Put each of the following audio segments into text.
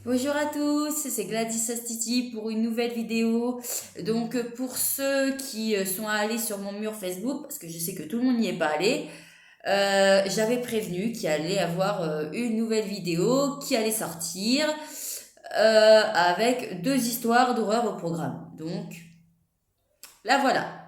Bonjour à tous, c'est Gladys Astiti pour une nouvelle vidéo. Donc pour ceux qui sont allés sur mon mur Facebook, parce que je sais que tout le monde n'y est pas allé, j'avais prévenu qu'il allait avoir une nouvelle vidéo qui allait sortir avec deux histoires d'horreur au programme. Donc là voilà.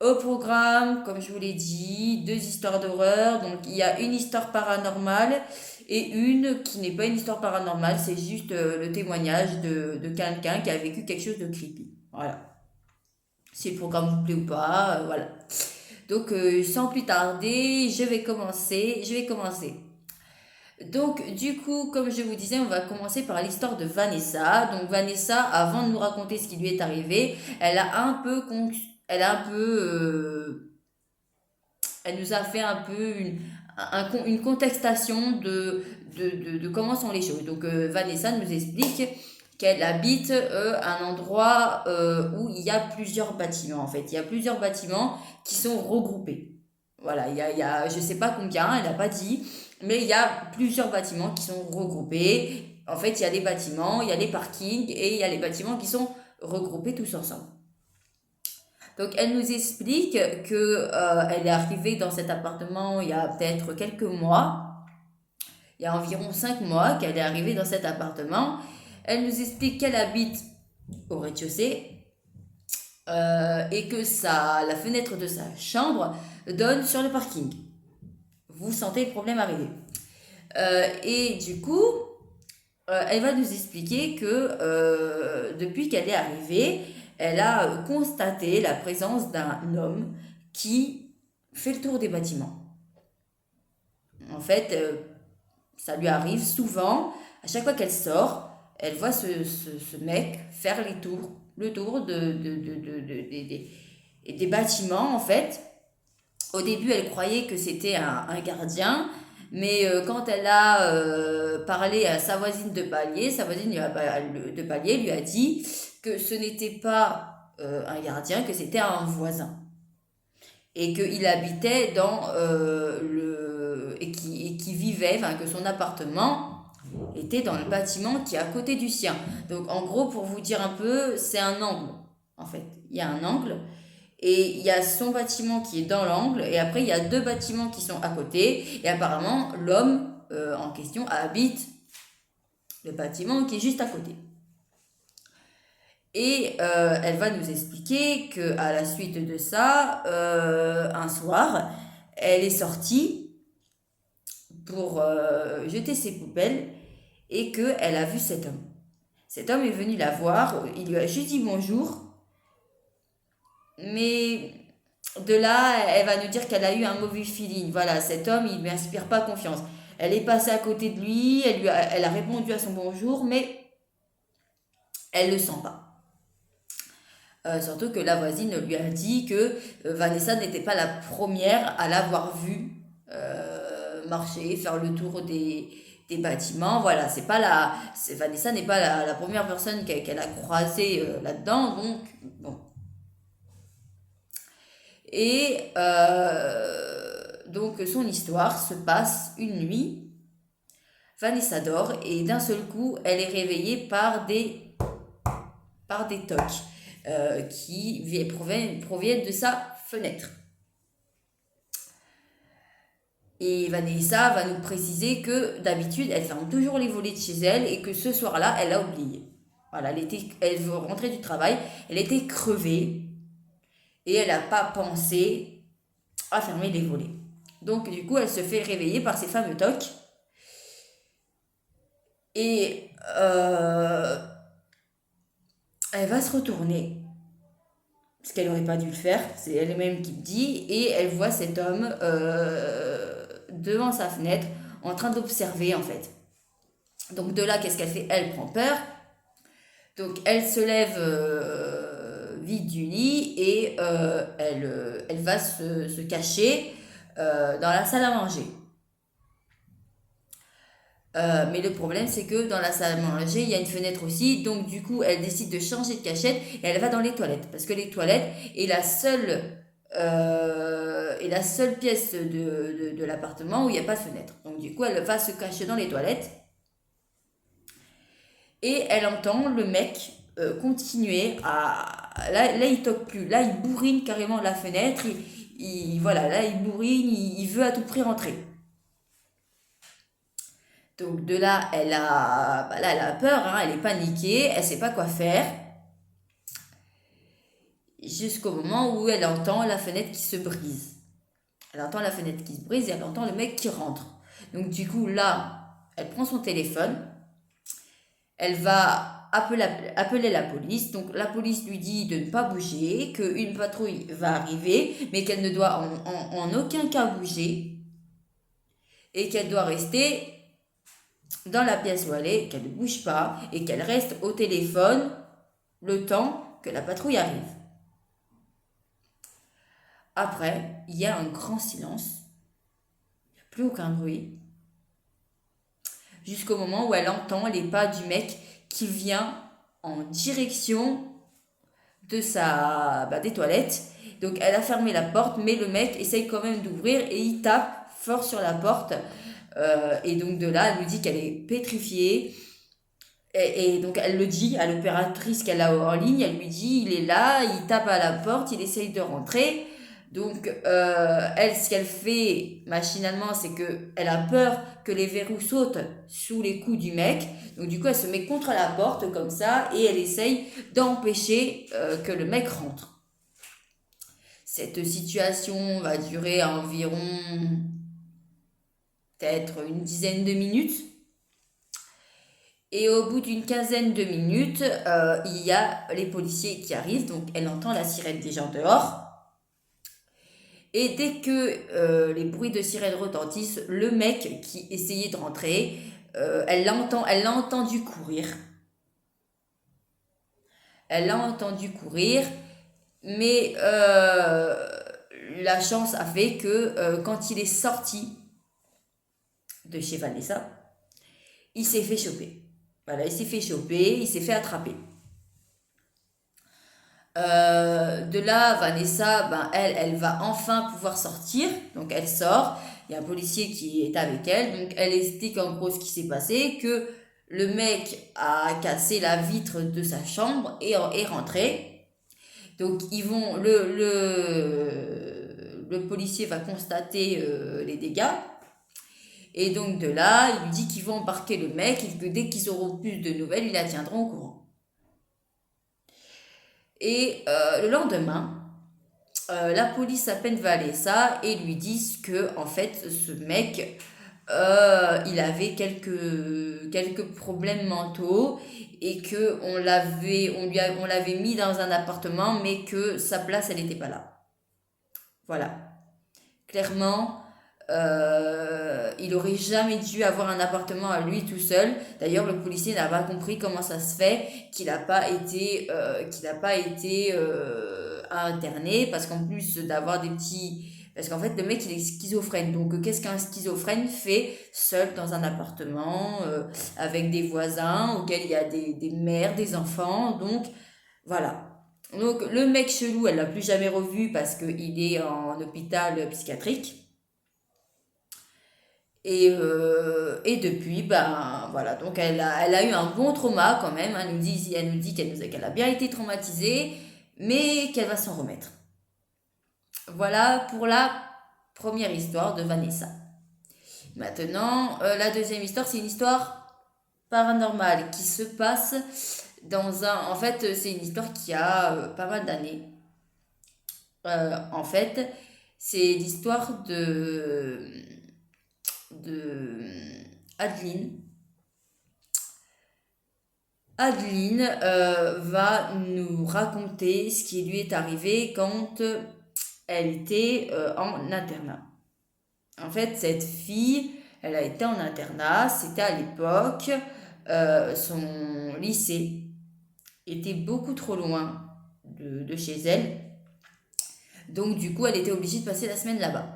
Au programme, comme je vous l'ai dit, deux histoires d'horreur. Donc il y a une histoire paranormale et une qui n'est pas une histoire paranormale, c'est juste le témoignage de quelqu'un qui a vécu quelque chose de creepy. Voilà. Si le programme vous plaît ou pas, voilà. Donc sans plus tarder, je vais commencer. Donc du coup, comme je vous disais, on va commencer par l'histoire de Vanessa. Donc Vanessa, avant de nous raconter ce qui lui est arrivé, elle a un peu elle nous a fait un peu une contextation de comment sont les choses. Donc Vanessa nous explique qu'elle habite un endroit où il y a plusieurs bâtiments en fait. Il y a plusieurs bâtiments qui sont regroupés. Voilà, je ne sais pas combien, elle n'a pas dit, mais il y a plusieurs bâtiments qui sont regroupés. En fait, il y a des bâtiments, il y a les parkings et il y a les bâtiments qui sont regroupés tous ensemble. Donc, elle nous explique que elle est arrivée dans cet appartement il y a peut-être quelques mois. Il y a environ 5 mois qu'elle est arrivée dans cet appartement. Elle nous explique qu'elle habite au rez-de-chaussée et que la fenêtre de sa chambre donne sur le parking. Vous sentez le problème arriver. Et du coup, elle va nous expliquer que depuis qu'elle est arrivée, elle a constaté la présence d'un homme qui fait le tour des bâtiments. En fait, ça lui arrive souvent, à chaque fois qu'elle sort, elle voit ce mec faire le tour des bâtiments, en fait. Au début, elle croyait que c'était un gardien, mais quand elle a parlé à sa voisine de palier, de palier lui a dit que ce n'était pas un gardien, que c'était un voisin. Et qu'il habitait et qui vivait, enfin que son appartement était dans le bâtiment qui est à côté du sien. Donc en gros, pour vous dire un peu, c'est un angle, en fait. Il y a un angle. Et il y a son bâtiment qui est dans l'angle, et après il y a deux bâtiments qui sont à côté, et apparemment l'homme en question habite le bâtiment qui est juste à côté. Et elle va nous expliquer qu'à la suite de ça, un soir, elle est sortie pour jeter ses poubelles et qu'elle a vu cet homme. Cet homme est venu la voir, il lui a juste dit bonjour, mais de là, elle va nous dire qu'elle a eu un mauvais feeling. Voilà, cet homme, il ne lui inspire pas confiance. Elle est passée à côté de lui, elle a répondu à son bonjour, mais elle ne le sent pas. Surtout que la voisine lui a dit que Vanessa n'était pas la première à l'avoir vue marcher, faire le tour des bâtiments. Voilà, Vanessa n'est pas la première personne qu'elle a croisée là-dedans. Donc, bon. Et donc, son histoire se passe une nuit. Vanessa dort et d'un seul coup, elle est réveillée par des tocs qui proviennent de sa fenêtre. Et Vanessa va nous préciser que d'habitude, elle ferme toujours les volets de chez elle et que ce soir-là, elle a oublié. Voilà, elle veut rentrer du travail, elle était crevée et elle n'a pas pensé à fermer les volets. Donc du coup, elle se fait réveiller par ces fameux tocs. Et elle va se retourner, ce qu'elle n'aurait pas dû le faire, c'est elle-même qui le dit, et elle voit cet homme devant sa fenêtre en train d'observer en fait. Donc de là, qu'est-ce qu'elle fait? Elle prend peur. Donc elle se lève vite du lit et elle va se cacher dans la salle à manger. Mais le problème, c'est que dans la salle à manger, il y a une fenêtre aussi. Donc, du coup, elle décide de changer de cachette et elle va dans les toilettes. Parce que les toilettes est la seule pièce de l'appartement où il n'y a pas de fenêtre. Donc, du coup, elle va se cacher dans les toilettes. Et elle entend le mec continuer à... Là, il toque plus. Là, il bourrine carrément la fenêtre. Voilà, là, il bourrine, il veut à tout prix rentrer. Donc de là, elle a peur, hein, elle est paniquée, elle sait pas quoi faire. Jusqu'au moment où elle entend la fenêtre qui se brise. Elle entend la fenêtre qui se brise et elle entend le mec qui rentre. Donc du coup, là, elle prend son téléphone, elle va appeler la police. Donc la police lui dit de ne pas bouger, qu'une patrouille va arriver, mais qu'elle ne doit en aucun cas bouger et qu'elle doit rester dans la pièce où elle est, qu'elle ne bouge pas et qu'elle reste au téléphone le temps que la patrouille arrive. Après, il y a un grand silence, plus aucun bruit, jusqu'au moment où elle entend les pas du mec qui vient en direction des toilettes. Donc elle a fermé la porte, mais le mec essaye quand même d'ouvrir et il tape fort sur la porte. Et donc de là, elle lui dit qu'elle est pétrifiée. Et donc elle le dit à l'opératrice qu'elle a en ligne, elle lui dit il est là, il tape à la porte, il essaye de rentrer. Donc elle, ce qu'elle fait machinalement, c'est qu'elle a peur que les verrous sautent sous les coups du mec. Donc du coup, elle se met contre la porte comme ça et elle essaye d'empêcher que le mec rentre. Cette situation va durer environ peut-être une dizaine de minutes. Et au bout d'une quinzaine de minutes, il y a les policiers qui arrivent, donc elle entend la sirène des gens dehors. Et dès que les bruits de sirène retentissent, le mec qui essayait de rentrer, elle l'a entendu courir. Elle l'a entendu courir, mais la chance a fait que quand il est sorti de chez Vanessa, il s'est fait choper. Voilà, il s'est fait choper, il s'est fait attraper. De là, Vanessa, ben, elle va enfin pouvoir sortir. Donc elle sort. Il y a un policier qui est avec elle. Donc elle explique en gros ce qui s'est passé, que le mec a cassé la vitre de sa chambre et est rentré. Donc ils vont, le policier va constater les dégâts. Et donc de là, il lui dit qu'ils vont embarquer le mec et que dès qu'ils auront plus de nouvelles, ils la tiendront au courant. Et le lendemain, la police appelle Vanessa et lui disent que en fait ce mec il avait quelques problèmes mentaux et que on l'avait mis dans un appartement mais que sa place elle n'était pas là. Voilà. Clairement, il aurait jamais dû avoir un appartement à lui tout seul. D'ailleurs, le policier n'a pas compris comment ça se fait qu'il n'a pas été interné, parce qu'en plus d'avoir des petits... Parce qu'en fait, le mec, il est schizophrène. Donc, qu'est-ce qu'un schizophrène fait seul dans un appartement, avec des voisins, auxquels il y a des mères, des enfants. Donc, voilà. Donc, le mec chelou, elle l'a plus jamais revu parce qu'il est en hôpital psychiatrique. Et depuis, ben voilà, donc elle a eu un bon trauma quand même. Elle nous dit qu'elle a bien été traumatisée, mais qu'elle va s'en remettre. Voilà pour la première histoire de Vanessa. Maintenant, la deuxième histoire, c'est une histoire paranormale qui se passe dans un... En fait, c'est une histoire qui a pas mal d'années. En fait, c'est l'histoire de Adeline. Adeline va nous raconter ce qui lui est arrivé quand elle était en internat. En fait, cette fille, elle a été en internat, c'était à l'époque, son lycée était beaucoup trop loin de chez elle. Donc du coup, elle était obligée de passer la semaine là-bas,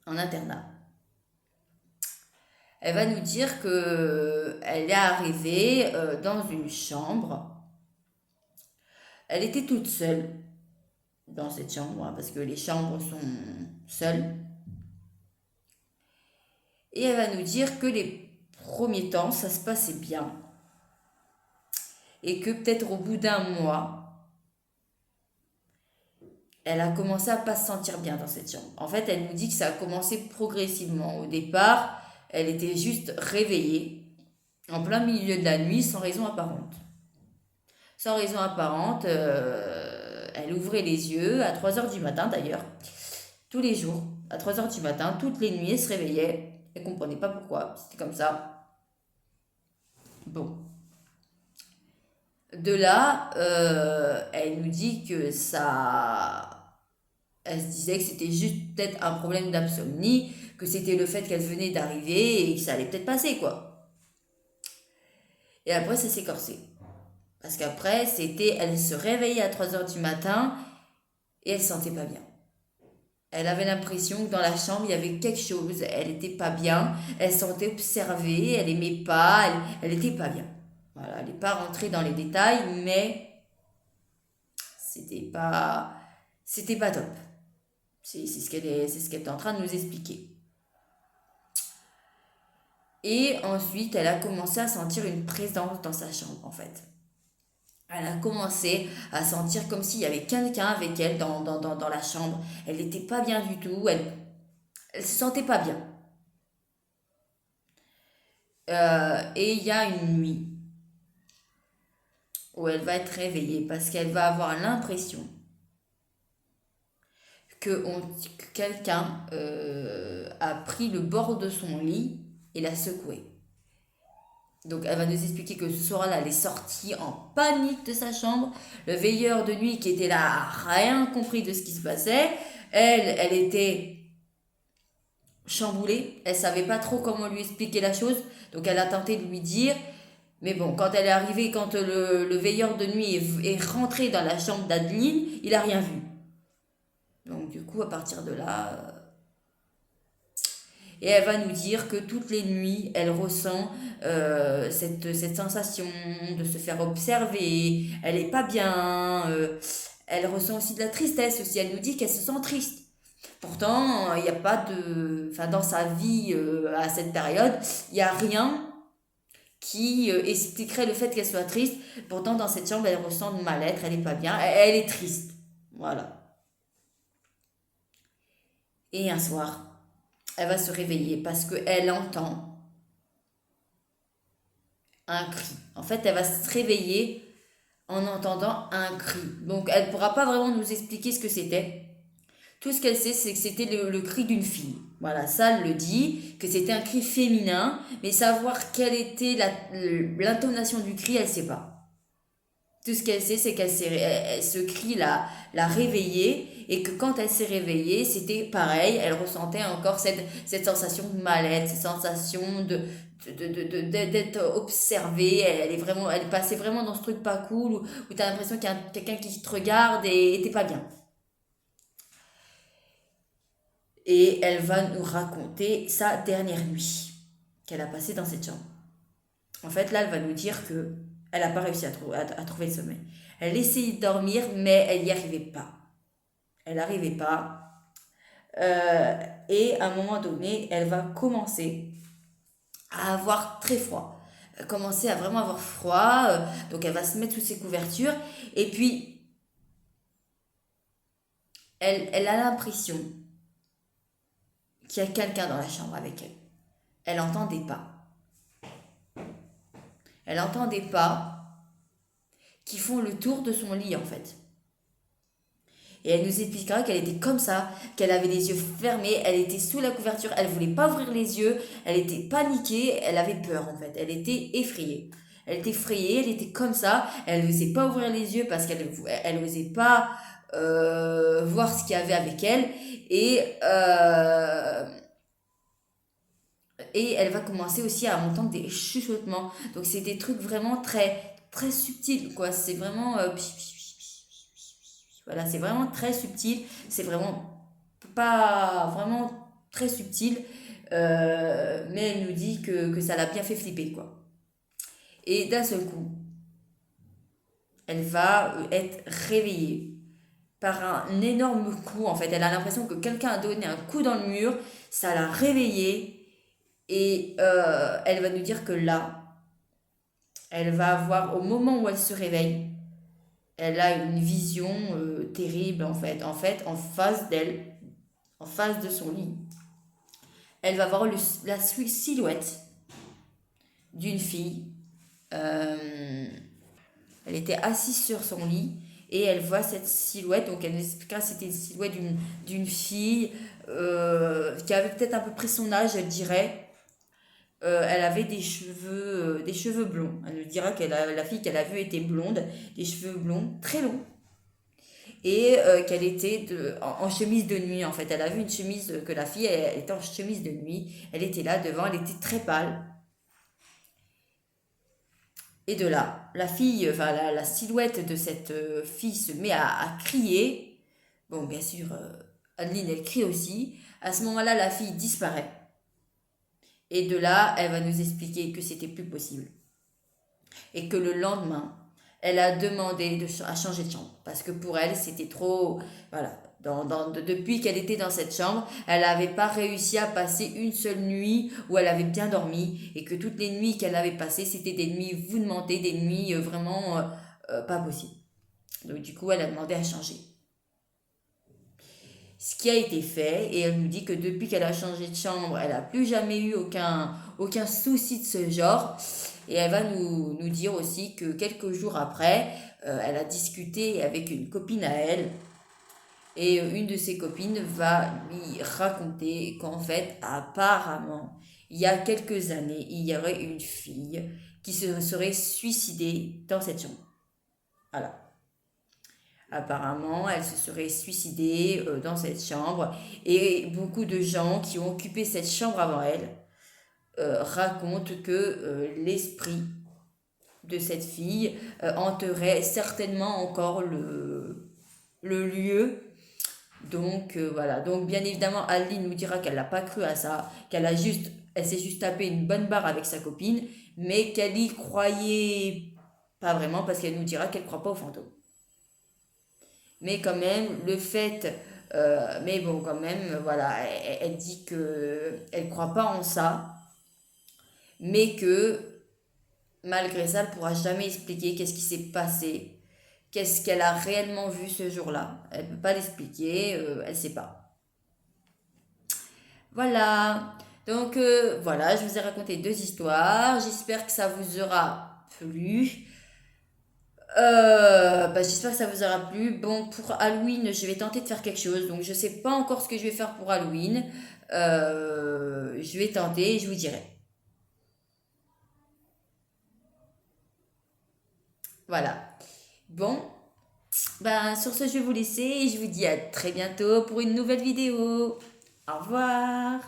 en internat. Elle va nous dire que elle est arrivée dans une chambre. Elle était toute seule dans cette chambre, hein, parce que les chambres sont seules. Et elle va nous dire que les premiers temps, ça se passait bien. et que peut-être au bout d'un mois, elle a commencé à pas se sentir bien dans cette chambre. En fait, elle nous dit que ça a commencé progressivement. Au départ, elle était juste réveillée en plein milieu de la nuit sans raison apparente. Sans raison apparente, elle ouvrait les yeux à 3 heures du matin d'ailleurs, tous les jours, à 3 heures du matin, toutes les nuits, elle se réveillait. Elle comprenait pas pourquoi, c'était comme ça. Bon. De là, elle nous dit que ça. Elle se disait que c'était juste peut-être un problème d'insomnie, que c'était le fait qu'elle venait d'arriver et que ça allait peut-être passer, quoi. Et après, ça s'est corsé. Parce qu'après, c'était. Elle se réveillait à 3 heures du matin et elle se sentait pas bien. Elle avait l'impression que dans la chambre, il y avait quelque chose. Elle était pas bien. Elle se sentait observée. Elle aimait pas. Elle était pas bien. Voilà, elle n'est pas rentrée dans les détails, mais c'était pas, c'était pas top. C'est ce qu'elle est en train de nous expliquer. Et ensuite, elle a commencé à sentir une présence dans sa chambre, en fait. Elle a commencé à sentir comme s'il y avait quelqu'un avec elle dans la chambre. Elle n'était pas bien du tout. Elle se sentait pas bien. Et il y a une nuit où elle va être réveillée parce qu'elle va avoir l'impression que quelqu'un a pris le bord de son lit et l'a secoué. Donc elle va nous expliquer que ce soir-là, elle est sortie en panique de sa chambre. Le veilleur de nuit qui était là a rien compris de ce qui se passait. Elle était chamboulée. Elle savait pas trop comment lui expliquer la chose. Donc elle a tenté de lui dire. Mais bon, quand elle est arrivée, quand le veilleur de nuit est rentré dans la chambre d'Adeline, il a rien vu. Donc du coup, à partir de là, et elle va nous dire que toutes les nuits, elle ressent cette sensation de se faire observer. Elle est pas bien. Elle ressent aussi de la tristesse aussi. Elle nous dit qu'elle se sent triste. Pourtant, il n'y a pas de... Enfin, dans sa vie à cette période, il n'y a rien qui expliquerait le fait qu'elle soit triste. Pourtant, dans cette chambre, elle ressent de mal-être. Elle n'est pas bien. Elle est triste. Voilà. Et un soir, elle va se réveiller parce qu'elle entend un cri. En fait, elle va se réveiller en entendant un cri. Donc, elle ne pourra pas vraiment nous expliquer ce que c'était. Tout ce qu'elle sait, c'est que c'était le cri d'une fille. Voilà, ça, elle le dit, que c'était un cri féminin, mais savoir quelle était l'intonation du cri, elle ne sait pas. Tout ce qu'elle sait, c'est ce cri l'a réveillée et que quand elle s'est réveillée, c'était pareil, elle ressentait encore cette sensation de mal-être, cette sensation d'être observée. Elle passait vraiment dans ce truc pas cool où tu as l'impression qu'il y a quelqu'un qui te regarde et t'es pas bien. Et elle va nous raconter sa dernière nuit qu'elle a passée dans cette chambre. En fait, là, elle va nous dire que elle n'a pas réussi à trouver le sommeil. Elle essayait de dormir, mais elle n'y arrivait pas. Elle n'arrivait pas. Et à un moment donné, elle va commencer à avoir très froid. Commencer à vraiment avoir froid. Donc, elle va se mettre sous ses couvertures. Et puis, elle a l'impression qu'il y a quelqu'un dans la chambre avec elle. Elle entend des pas. Elle entend des pas qui font le tour de son lit en fait. Et elle nous expliquera qu'elle était comme ça, qu'elle avait les yeux fermés, elle était sous la couverture, elle voulait pas ouvrir les yeux, elle était paniquée, elle avait peur en fait, elle était effrayée. Elle était effrayée, elle était comme ça, elle n'osait pas ouvrir les yeux parce qu'elle n'osait pas voir ce qu'il y avait avec elle. Et elle va commencer aussi à entendre des chuchotements. Donc c'est des trucs vraiment très, très subtils, quoi. C'est vraiment... voilà, c'est vraiment très subtil. C'est vraiment pas vraiment très subtil. Mais elle nous dit que ça l'a bien fait flipper, quoi. Et d'un seul coup, elle va être réveillée par un énorme coup, en fait. Elle a l'impression que quelqu'un a donné un coup dans le mur. Ça l'a réveillée. Et elle va nous dire que là, elle va avoir, au moment où elle se réveille, elle a une vision terrible en fait. En fait, en face d'elle, en face de son lit, elle va voir la silhouette d'une fille. Euh, Elle était assise sur son lit et elle voit cette silhouette. Donc elle nous expliquera que c'était une silhouette d'une fille qui avait peut-être à peu près son âge, elle dirait. Elle avait des cheveux blonds. Elle nous dira que la fille qu'elle a vue était blonde, des cheveux blonds, très longs. Et qu'elle était en chemise de nuit en fait. Elle a vu une chemise, que la fille elle était en chemise de nuit. Elle était là devant, elle était très pâle. Et de là, la fille, enfin la silhouette de cette fille se met à crier. Bon, bien sûr, Adeline, elle crie aussi. À ce moment-là, la fille disparaît. Et de là, elle va nous expliquer que c'était plus possible. Et que le lendemain, elle a demandé à changer de chambre. Parce que pour elle, c'était trop... Voilà. Depuis qu'elle était dans cette chambre, elle n'avait pas réussi à passer une seule nuit où elle avait bien dormi. Et que toutes les nuits qu'elle avait passées, c'était des nuits mouvementées, des nuits vraiment pas possibles. Donc du coup, elle a demandé à changer. Ce qui a été fait, et elle nous dit que depuis qu'elle a changé de chambre, elle n'a plus jamais eu aucun souci de ce genre. Et elle va nous dire aussi que quelques jours après, elle a discuté avec une copine à elle. Et une de ses copines va lui raconter qu'en fait, apparemment, il y a quelques années, il y aurait une fille qui se serait suicidée dans cette chambre. Voilà. Apparemment, elle se serait suicidée dans cette chambre. Et beaucoup de gens qui ont occupé cette chambre avant elle racontent que l'esprit de cette fille hanterait certainement encore le lieu. Donc voilà. Donc bien évidemment, Aline nous dira qu'elle n'a pas cru à ça, elle s'est juste tapé une bonne barre avec sa copine, mais qu'elle y croyait pas vraiment parce qu'elle nous dira qu'elle ne croit pas aux fantômes. Mais quand même, le fait, mais bon, quand même, voilà, elle dit que elle croit pas en ça, mais que malgré ça, elle pourra jamais expliquer qu'est-ce qui s'est passé, qu'est-ce qu'elle a réellement vu ce jour-là. Elle peut pas l'expliquer, elle sait pas. Voilà. Donc voilà, je vous ai raconté deux histoires. J'espère que ça vous aura plu. J'espère que ça vous aura plu. Bon, pour Halloween, je vais tenter de faire quelque chose. Donc, je sais pas encore ce que je vais faire pour Halloween. Je vais tenter et je vous dirai. Voilà. Bon, ben, sur ce, je vais vous laisser et je vous dis à très bientôt pour une nouvelle vidéo. Au revoir.